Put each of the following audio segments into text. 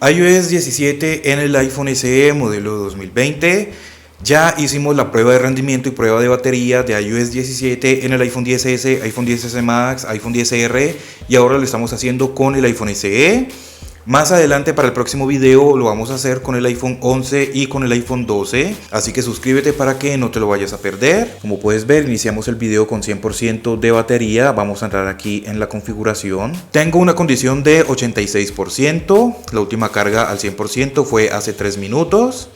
iOS 17 en el iPhone SE modelo 2020. Ya hicimos la prueba de rendimiento y prueba de batería de iOS 17 en el iPhone XS, iPhone XS Max, iPhone XR y ahora lo estamos haciendo con el iPhone SE. Más adelante para el próximo video lo vamos a hacer con el iPhone 11 y con el iPhone 12, así que suscríbete para que no te lo vayas a perder. Como puedes ver, iniciamos el video con 100% de batería. Vamos a entrar aquí en la configuración. Tengo una condición de 86%, la última carga al 100% fue hace 3 minutos.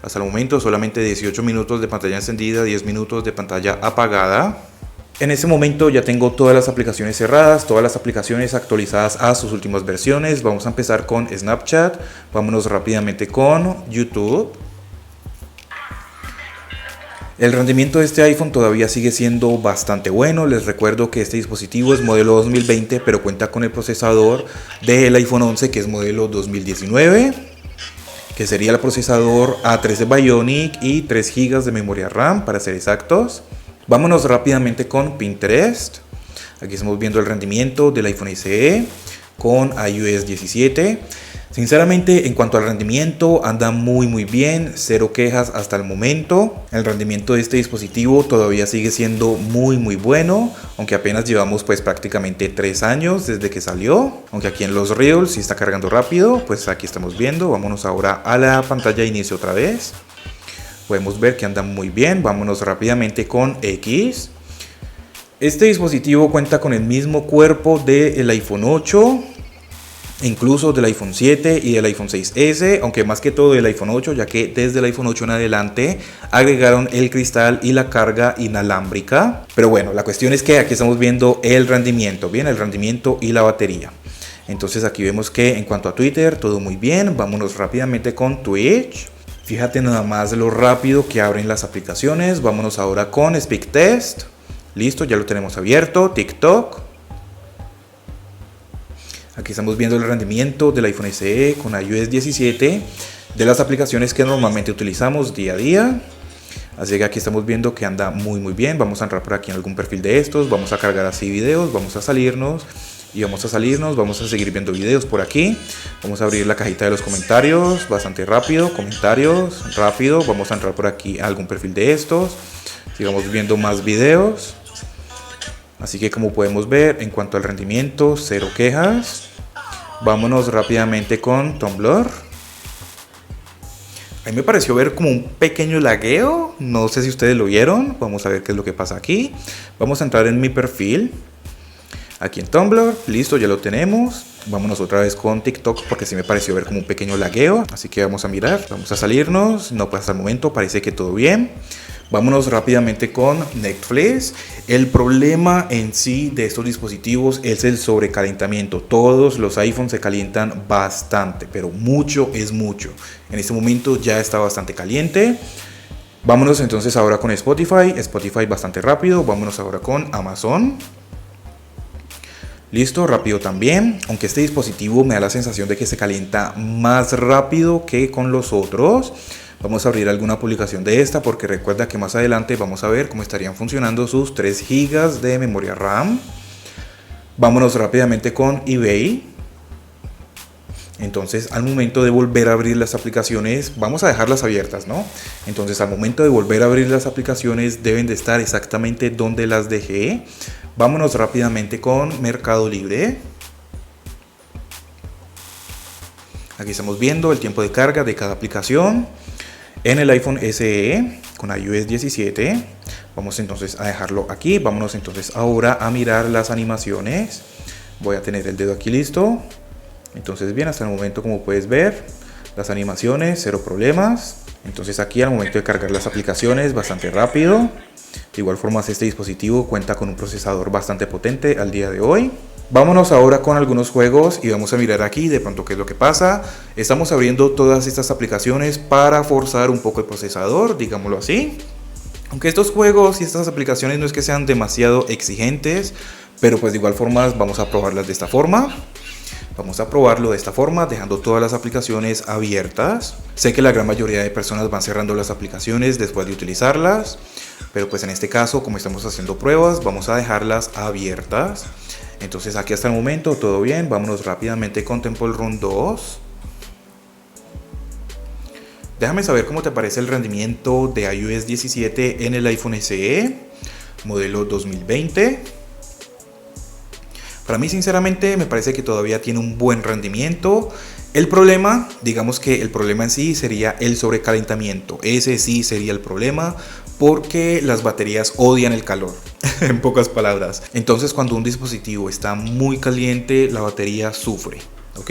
Hasta el momento solamente 18 minutos de pantalla encendida, 10 minutos de pantalla apagada. En este momento ya tengo todas las aplicaciones cerradas, todas las aplicaciones actualizadas a sus últimas versiones. Vamos a empezar con Snapchat, vámonos rápidamente con YouTube. El rendimiento de este iPhone todavía sigue siendo bastante bueno. Les recuerdo que este dispositivo es modelo 2020, pero cuenta con el procesador del iPhone 11 que es modelo 2019. Que sería el procesador A13 Bionic y 3 GB de memoria RAM para ser exactos. Vámonos rápidamente con Pinterest. Aquí estamos viendo el rendimiento del iPhone SE con iOS 17. Sinceramente, en cuanto al rendimiento, anda muy bien, cero quejas hasta el momento. El rendimiento de este dispositivo todavía sigue siendo muy bueno, aunque apenas llevamos pues prácticamente 3 años desde que salió. Aunque aquí en los Reels sí está cargando rápido, pues aquí estamos viendo. Vámonos ahora a la pantalla de inicio otra vez. Podemos ver que anda muy bien. Vámonos rápidamente con X. Este dispositivo cuenta con el mismo cuerpo del iPhone 8, incluso del iPhone 7 y del iPhone 6S, aunque más que todo del iPhone 8, ya que desde el iPhone 8 en adelante agregaron el cristal y la carga inalámbrica. Pero bueno, la cuestión es que aquí estamos viendo el rendimiento, bien, el rendimiento y la batería. Entonces aquí vemos que en cuanto a Twitter, todo muy bien. Vámonos rápidamente con Twitch. Fíjate nada más lo rápido que abren las aplicaciones. Vámonos ahora con SpeakTest. Listo, ya lo tenemos abierto. TikTok. Aquí estamos viendo el rendimiento del iPhone SE con iOS 17 de las aplicaciones que normalmente utilizamos día a día. Así que aquí estamos viendo que anda muy bien. Vamos a entrar por aquí en algún perfil de estos. Vamos a cargar así videos. Vamos a salirnos. Y vamos a seguir viendo videos por aquí. Vamos a abrir la cajita de los comentarios bastante rápido, comentarios rápido. Vamos a entrar por aquí a algún perfil de estos. Sigamos viendo más videos. Así que como podemos ver, en cuanto al rendimiento, cero quejas. Vámonos rápidamente con Tumblr. A mí me pareció ver como un pequeño lagueo. No sé si ustedes lo vieron. Vamos a ver qué es lo que pasa aquí. Vamos a entrar en mi perfil. Aquí en Tumblr, listo, ya lo tenemos. Vámonos otra vez con TikTok porque sí me pareció ver como un pequeño lagueo. Así que vamos a mirar, vamos a salirnos. No, pues hasta el momento parece que todo bien. Vámonos rápidamente con Netflix. El problema en sí de estos dispositivos es el sobrecalentamiento. Todos los iPhones se calientan bastante, pero mucho es mucho. En este momento ya está bastante caliente. Vámonos entonces ahora con Spotify. Spotify bastante rápido. Vámonos ahora con Amazon. Listo, rápido también, aunque este dispositivo me da la sensación de que se calienta más rápido que con los otros. Vamos a abrir alguna publicación de esta porque recuerda que más adelante vamos a ver cómo estarían funcionando sus 3 GB de memoria RAM. Vámonos rápidamente con eBay. Entonces al momento de volver a abrir las aplicaciones, vamos a dejarlas abiertas, ¿no? Entonces al momento de volver a abrir las aplicaciones deben de estar exactamente donde las dejé. Vámonos rápidamente con Mercado Libre. Aquí estamos viendo el tiempo de carga de cada aplicación. En el iPhone SE con iOS 17. Vamos entonces a dejarlo aquí. Vámonos entonces ahora a mirar las animaciones. Voy a tener el dedo aquí listo. Entonces bien, hasta el momento como puedes ver, las animaciones, cero problemas. Entonces aquí al momento de cargar las aplicaciones, bastante rápido. De igual forma este dispositivo cuenta con un procesador bastante potente al día de hoy. Vámonos ahora con algunos juegos y vamos a mirar aquí de pronto qué es lo que pasa. Estamos abriendo todas estas aplicaciones para forzar un poco el procesador, digámoslo así. Aunque estos juegos y estas aplicaciones no es que sean demasiado exigentes, pero pues de igual forma vamos a probarlas de esta forma. Vamos a probarlo de esta forma, dejando todas las aplicaciones abiertas. Sé que la gran mayoría de personas van cerrando las aplicaciones después de utilizarlas, pero pues en este caso, como estamos haciendo pruebas, vamos a dejarlas abiertas. Entonces aquí hasta el momento todo bien. Vámonos rápidamente con Temple Run 2. Déjame saber cómo te parece el rendimiento de iOS 17 en el iPhone SE, modelo 2020. Para mí sinceramente me parece que todavía tiene un buen rendimiento. El problema, digamos que el problema en sí sería el sobrecalentamiento. Ese sí sería el problema porque las baterías odian el calor, en pocas palabras. Entonces cuando un dispositivo está muy caliente, la batería sufre, ¿ok?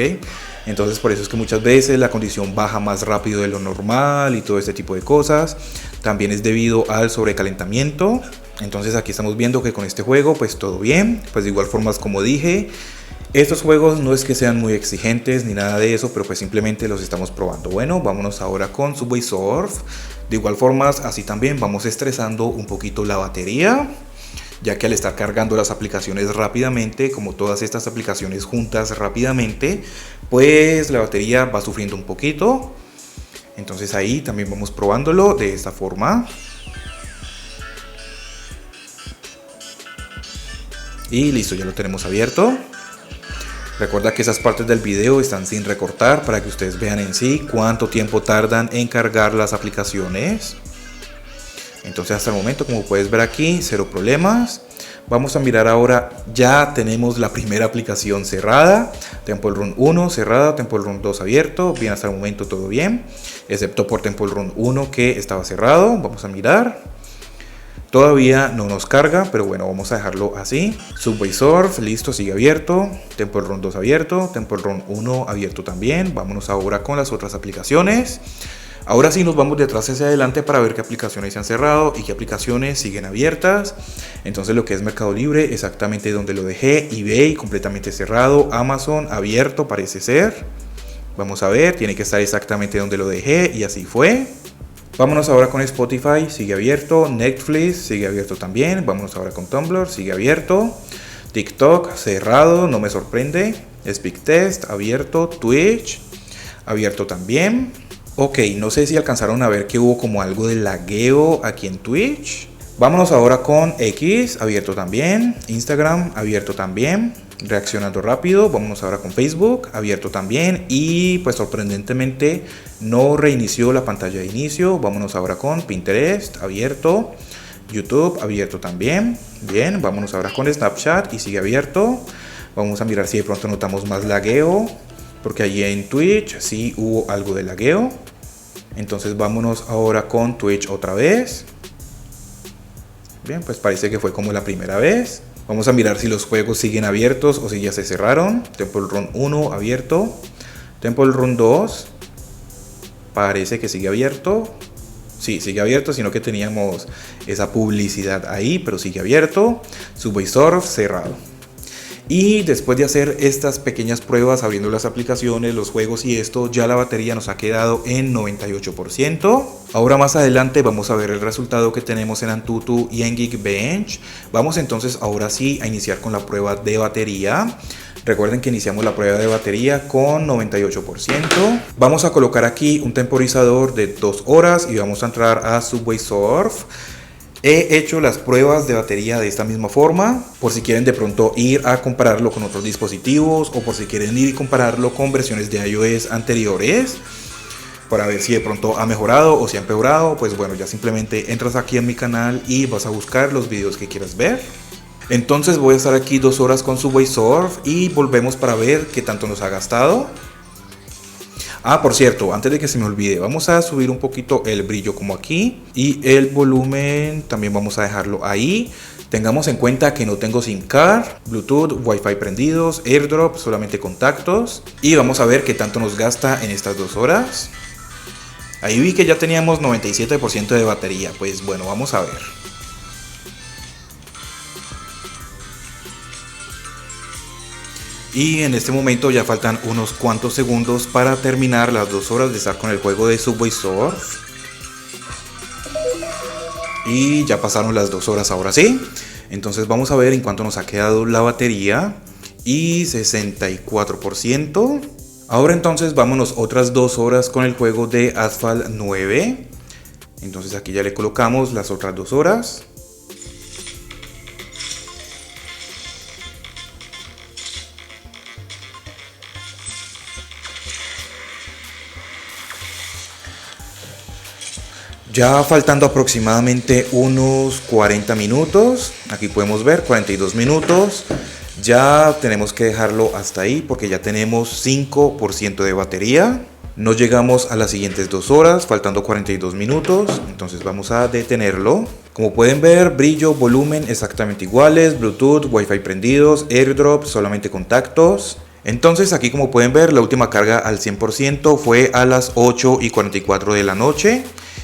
Entonces por eso es que muchas veces la condición baja más rápido de lo normal y todo este tipo de cosas. También es debido al sobrecalentamiento. Entonces aquí estamos viendo que con este juego pues todo bien. Pues de igual forma como dije, estos juegos no es que sean muy exigentes ni nada de eso, pero pues simplemente los estamos probando. Bueno, vámonos ahora con Subway Surf. De igual forma así también vamos estresando un poquito la batería, ya que al estar cargando las aplicaciones rápidamente, como todas estas aplicaciones juntas rápidamente, pues la batería va sufriendo un poquito. Entonces ahí también vamos probándolo de esta forma. Y listo, ya lo tenemos abierto. Recuerda que esas partes del video están sin recortar para que ustedes vean en sí cuánto tiempo tardan en cargar las aplicaciones. Entonces hasta el momento, como puedes ver aquí, cero problemas. Vamos a mirar ahora, ya tenemos la primera aplicación cerrada. Temple Run 1 cerrada, Temple Run 2 abierto. Bien, hasta el momento todo bien, excepto por Temple Run 1 que estaba cerrado. Vamos a mirar. Todavía no nos carga, pero bueno, vamos a dejarlo así. Subway Surf, listo, sigue abierto. Temple Run 2 abierto, Temple Run 1 abierto también. Vámonos ahora con las otras aplicaciones. Ahora sí nos vamos de atrás hacia adelante para ver qué aplicaciones se han cerrado y qué aplicaciones siguen abiertas. Entonces lo que es Mercado Libre, exactamente donde lo dejé. eBay, completamente cerrado. Amazon, abierto parece ser. Vamos a ver, tiene que estar exactamente donde lo dejé y así fue. Vámonos ahora con Spotify, sigue abierto. Netflix, sigue abierto también. Vámonos ahora con Tumblr, sigue abierto. TikTok, cerrado, no me sorprende. Speaktest, abierto. Twitch, abierto también. Ok, no sé si alcanzaron a ver que hubo como algo de lagueo aquí en Twitch. Vámonos ahora con X, abierto también. Instagram, abierto también. Reaccionando rápido. Vámonos ahora con Facebook, abierto también. Y pues sorprendentemente no reinició la pantalla de inicio. Vámonos ahora con Pinterest, abierto. YouTube, abierto también. Bien, vámonos ahora con Snapchat y sigue abierto. Vamos a mirar si de pronto notamos más lagueo, porque allí en Twitch sí hubo algo de lagueo. Entonces vámonos ahora con Twitch otra vez. Bien, pues parece que fue como la primera vez. Vamos a mirar si los juegos siguen abiertos o si ya se cerraron. Temple Run 1 abierto. Temple Run 2 parece que sigue abierto. Sí, sigue abierto, sino que teníamos esa publicidad ahí, pero sigue abierto. Subway Surf cerrado. Y después de hacer estas pequeñas pruebas abriendo las aplicaciones, los juegos y esto, ya la batería nos ha quedado en 98%. Ahora más adelante vamos a ver el resultado que tenemos en Antutu y en Geekbench. Vamos entonces ahora sí a iniciar con la prueba de batería. Recuerden que iniciamos la prueba de batería con 98%. Vamos a colocar aquí un temporizador de 2 horas y vamos a entrar a Subway Surf. He hecho las pruebas de batería de esta misma forma, por si quieren de pronto ir a compararlo con otros dispositivos o por si quieren ir y compararlo con versiones de iOS anteriores, para ver si de pronto ha mejorado o si ha empeorado. Pues bueno, ya simplemente entras aquí en mi canal y vas a buscar los videos que quieras ver. Entonces voy a estar aquí 2 horas con Subway Surf y volvemos para ver qué tanto nos ha gastado. Ah, por cierto, antes de que se me olvide, vamos a subir un poquito el brillo como aquí y el volumen también vamos a dejarlo ahí. Tengamos en cuenta que no tengo SIM card, Bluetooth, Wi-Fi prendidos, AirDrop, solamente contactos. Y vamos a ver qué tanto nos gasta en estas 2 horas. Ahí vi que ya teníamos 97% de batería, pues bueno, vamos a ver. Y en este momento ya faltan unos cuantos segundos para terminar las 2 horas de estar con el juego de Subway Surf. Y ya pasaron las 2 horas ahora sí. Entonces vamos a ver en cuánto nos ha quedado la batería. Y 64%. Ahora entonces vámonos otras 2 horas con el juego de Asphalt 9. Entonces aquí ya le colocamos las otras 2 horas. Ya faltando aproximadamente unos 40 minutos, aquí podemos ver 42 minutos, ya tenemos que dejarlo hasta ahí porque ya tenemos 5% de batería. No llegamos a las siguientes 2 horas, faltando 42 minutos, entonces vamos a detenerlo. Como pueden ver, brillo, volumen exactamente iguales, Bluetooth, Wi-Fi prendidos, AirDrop, solamente contactos. Entonces aquí como pueden ver, la última carga al 100% fue a las 8:44 de la noche.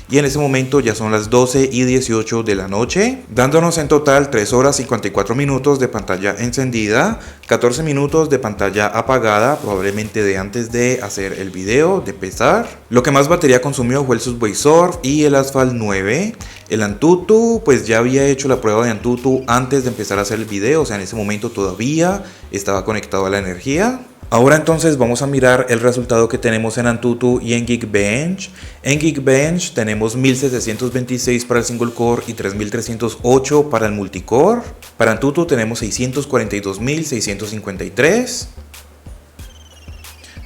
Y en ese momento ya son las 12:18 de la noche, dándonos en total 3 horas 54 minutos de pantalla encendida, 14 minutos de pantalla apagada, probablemente de antes de hacer el video, de pesar. Lo que más batería consumió fue el Subway Surf y el Asphalt 9. El Antutu, pues ya había hecho la prueba de Antutu antes de empezar a hacer el video, o sea, en ese momento todavía estaba conectado a la energía. Ahora entonces vamos a mirar el resultado que tenemos en Antutu y en Geekbench. En Geekbench tenemos 1726 para el single core y 3308 para el multicore. Para Antutu tenemos 642.653.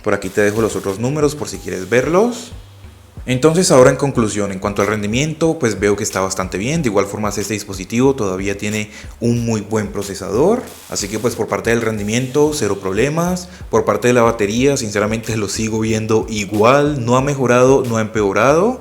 Por aquí te dejo los otros números por si quieres verlos. Entonces ahora en conclusión, en cuanto al rendimiento, pues veo que está bastante bien. De igual forma este dispositivo todavía tiene un muy buen procesador. Así que pues por parte del rendimiento, cero problemas. Por parte de la batería, sinceramente lo sigo viendo igual. No ha mejorado, no ha empeorado.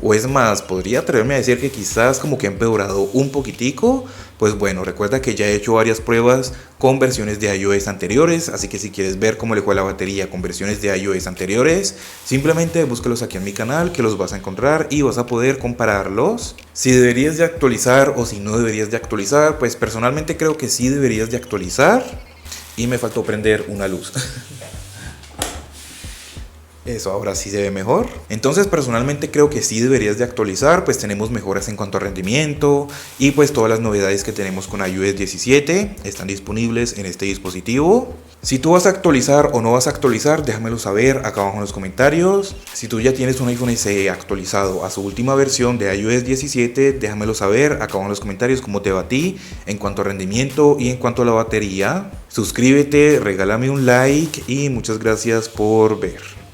O es más, podría atreverme a decir que quizás como que ha empeorado un poquitico. Pues bueno, recuerda que ya he hecho varias pruebas con versiones de iOS anteriores, así que si quieres ver cómo le fue la batería con versiones de iOS anteriores, simplemente búscalos aquí en mi canal que los vas a encontrar y vas a poder compararlos. Si deberías de actualizar o si no deberías de actualizar, pues personalmente creo que sí deberías de actualizar. Y me faltó prender una luz. Eso ahora sí se ve mejor. Entonces personalmente creo que sí deberías de actualizar, pues tenemos mejoras en cuanto a rendimiento y pues todas las novedades que tenemos con iOS 17 están disponibles en este dispositivo. Si tú vas a actualizar o no vas a actualizar, déjamelo saber acá abajo en los comentarios. Si tú ya tienes un iPhone SE actualizado a su última versión de iOS 17, déjamelo saber acá abajo en los comentarios cómo te va a ti en cuanto a rendimiento y en cuanto a la batería. Suscríbete, regálame un like y muchas gracias por ver.